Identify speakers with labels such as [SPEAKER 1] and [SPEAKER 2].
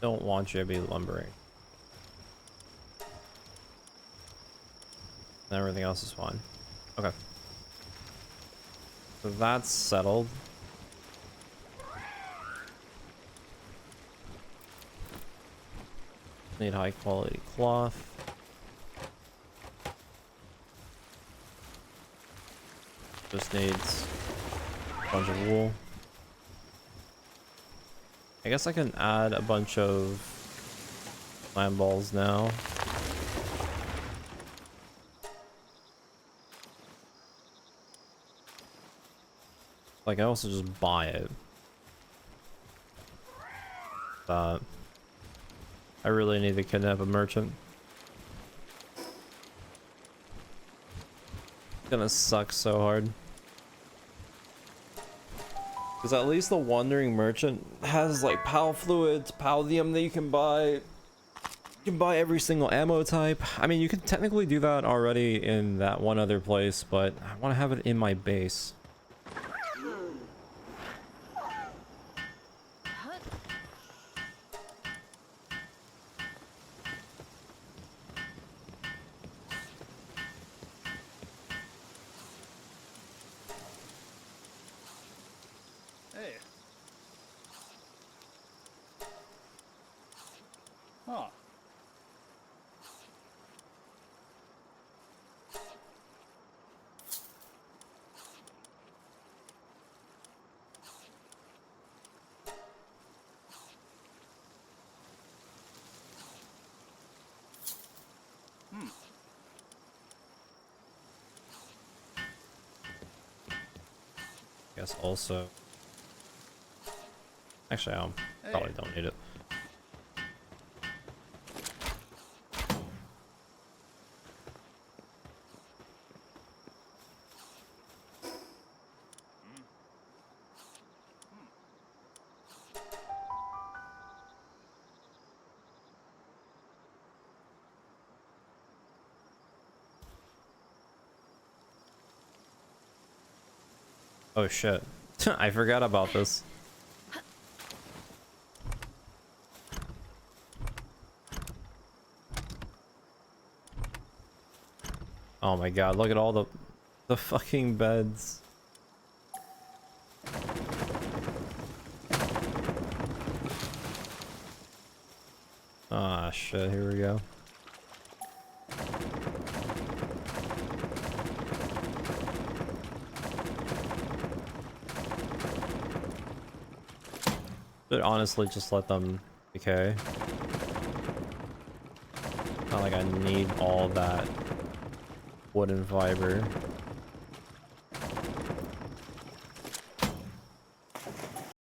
[SPEAKER 1] don't want you to be lumbering. And everything else is fine. Okay. So that's settled. Need high quality cloth. Just needs a bunch of wool. I guess I can add a bunch of land balls now. Like I also just buy it. But I really need to kidnap a merchant. It's gonna suck so hard. Because at least the Wandering Merchant has like PAL fluids, Paldium that you can buy. You can buy every single ammo type. I mean, you can technically do that already in that one other place, but I want to have it in my base.
[SPEAKER 2] Hey. Huh.
[SPEAKER 1] Guess also. Actually, I probably don't need it. Oh shit. I forgot about this. Oh my god, look at all the fucking beds. Ah shit, here we go. Should honestly just let them decay. Not like I need all that wooden fiber.